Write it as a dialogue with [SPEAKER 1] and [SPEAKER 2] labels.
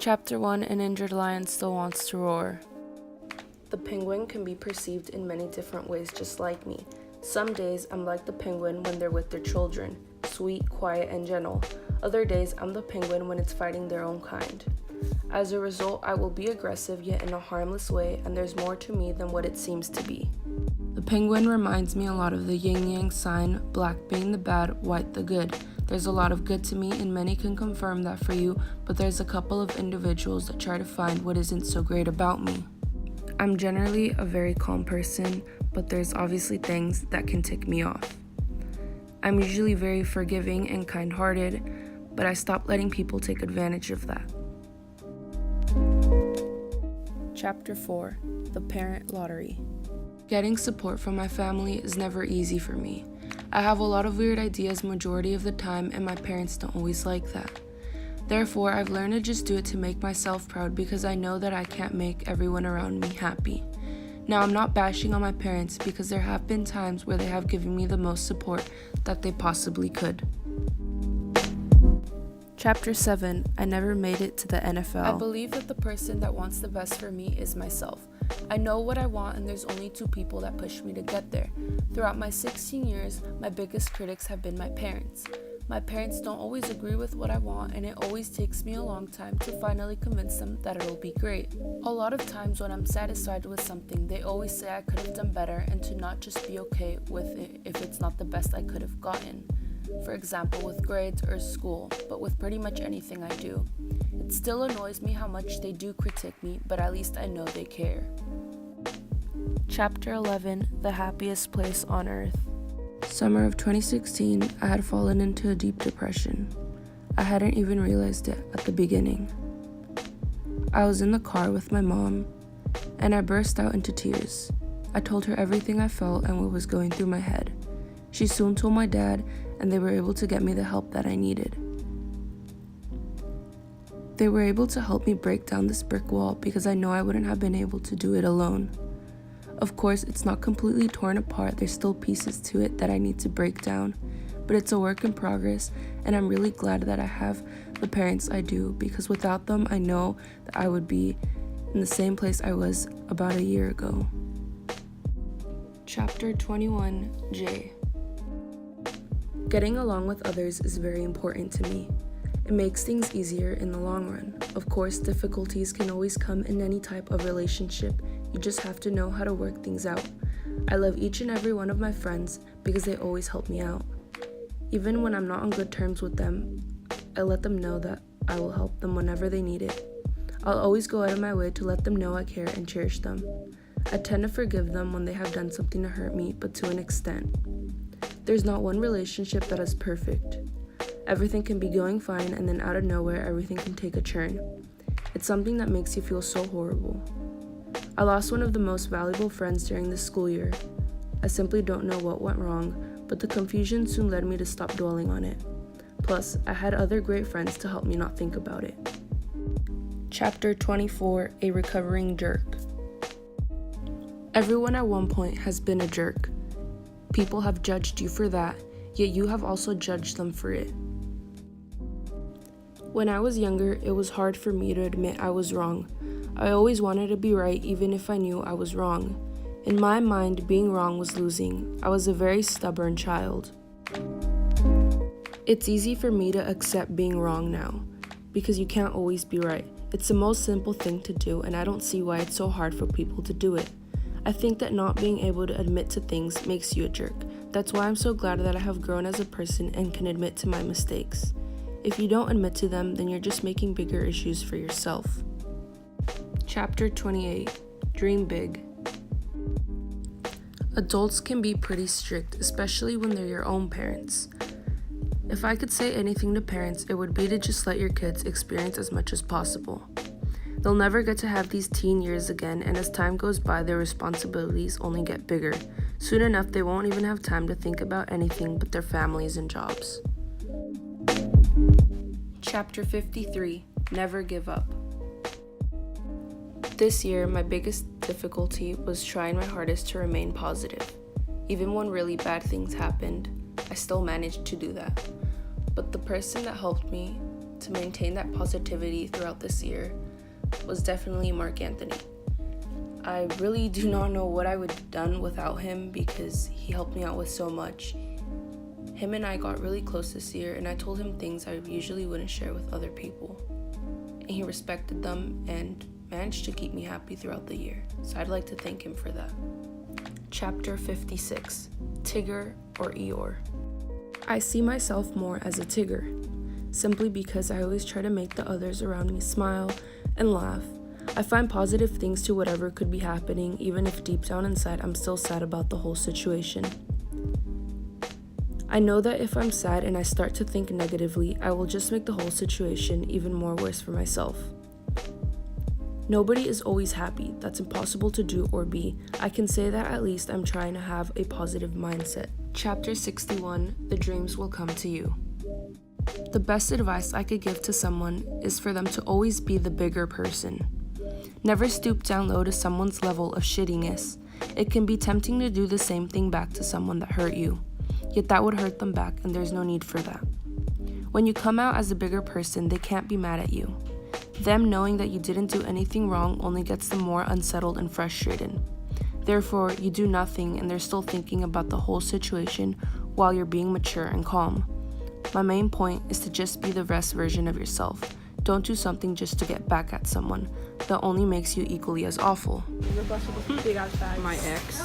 [SPEAKER 1] Chapter 1: An injured lion still wants to roar. The penguin can be perceived in many different ways, just like me. Some days I'm like the penguin when they're with their children, sweet, quiet, and gentle. Other days I'm the penguin when it's fighting their own kind. As a result, I will be aggressive yet in a harmless way, and there's more to me than what it seems to be. The penguin reminds me a lot of the yin-yang sign, black being the bad, white the good. There's a lot of good to me, and many can confirm that for you, but there's a couple of individuals that try to find what isn't so great about me. I'm generally a very calm person, but there's obviously things that can tick me off. I'm usually very forgiving and kind-hearted, but I stopped letting people take advantage of that. Chapter 4: The Parent Lottery. Getting support from my family is never easy for me. I have a lot of weird ideas majority of the time, and my parents don't always like that. Therefore, I've learned to just do it to make myself proud because I know that I can't make everyone around me happy. Now, I'm not bashing on my parents because there have been times where they have given me the most support that they possibly could. Chapter 7: I never made it to the NFL. I believe that the person that wants the best for me is myself. I know what I want, and there's only two people that push me to get there. Throughout my 16 years, my biggest critics have been my parents. My parents don't always agree with what I want, and it always takes me a long time to finally convince them that it'll be great. A lot of times when I'm satisfied with something, they always say I could have done better and to not just be okay with it if it's not the best I could have gotten. For example, with grades or school, but with pretty much anything I do. It still annoys me how much they do critique me, but at least I know they care. Chapter 11: The Happiest Place on Earth. Summer of 2016, I had fallen into a deep depression. I hadn't even realized it at the beginning. I was in the car with my mom, and I burst out into tears. I told her everything I felt and what was going through my head. She soon told my dad, and they were able to get me the help that I needed. They were able to help me break down this brick wall because I know I wouldn't have been able to do it alone. Of course, it's not completely torn apart, there's still pieces to it that I need to break down, but it's a work in progress, and I'm really glad that I have the parents I do, because without them, I know that I would be in the same place I was about a year ago. Chapter 21: J. Getting along with others is very important to me. It makes things easier in the long run. Of course, difficulties can always come in any type of relationship. You just have to know how to work things out. I love each and every one of my friends because they always help me out. Even when I'm not on good terms with them, I let them know that I will help them whenever they need it. I'll always go out of my way to let them know I care and cherish them. I tend to forgive them when they have done something to hurt me, but to an extent. There's not one relationship that is perfect. Everything can be going fine, and then out of nowhere, everything can take a turn. It's something that makes you feel so horrible. I lost one of the most valuable friends during this school year. I simply don't know what went wrong, but the confusion soon led me to stop dwelling on it. Plus, I had other great friends to help me not think about it. Chapter 24: A Recovering Jerk. Everyone at one point has been a jerk. People have judged you for that, yet you have also judged them for it. When I was younger, it was hard for me to admit I was wrong. I always wanted to be right even if I knew I was wrong. In my mind, being wrong was losing. I was a very stubborn child. It's easy for me to accept being wrong now, because you can't always be right. It's the most simple thing to do, and I don't see why it's so hard for people to do it. I think that not being able to admit to things makes you a jerk. That's why I'm so glad that I have grown as a person and can admit to my mistakes. If you don't admit to them, then you're just making bigger issues for yourself. Chapter 28: Dream Big. Adults can be pretty strict, especially when they're your own parents. If I could say anything to parents, it would be to just let your kids experience as much as possible. They'll never get to have these teen years again, and as time goes by, their responsibilities only get bigger. Soon enough, they won't even have time to think about anything but their families and jobs. Chapter 53: Never Give Up. This year, my biggest difficulty was trying my hardest to remain positive. Even when really bad things happened, I still managed to do that. But the person that helped me to maintain that positivity throughout this year was definitely Mark Anthony. I really do not know what I would have done without him because he helped me out with so much. Him and I got really close this year, and I told him things I usually wouldn't share with other people. And he respected them and managed to keep me happy throughout the year. So I'd like to thank him for that. Chapter 56, Tigger or Eeyore. I see myself more as a Tigger, simply because I always try to make the others around me smile and laugh. I find positive things to whatever could be happening, even if deep down inside I'm still sad about the whole situation. I know that if I'm sad and I start to think negatively, I will just make the whole situation even more worse for myself. Nobody is always happy. That's impossible to do or be. I can say that at least I'm trying to have a positive mindset. Chapter 61, The Dreams Will Come to You. The best advice I could give to someone is for them to always be the bigger person. Never stoop down low to someone's level of shittiness. It can be tempting to do the same thing back to someone that hurt you. Yet that would hurt them back, and there's no need for that. When you come out as a bigger person, they can't be mad at you. Them knowing that you didn't do anything wrong only gets them more unsettled and frustrated. Therefore, you do nothing, and they're still thinking about the whole situation while you're being mature and calm. My main point is to just be the best version of yourself. Don't do something just to get back at someone. That only makes you equally as awful.
[SPEAKER 2] My ex.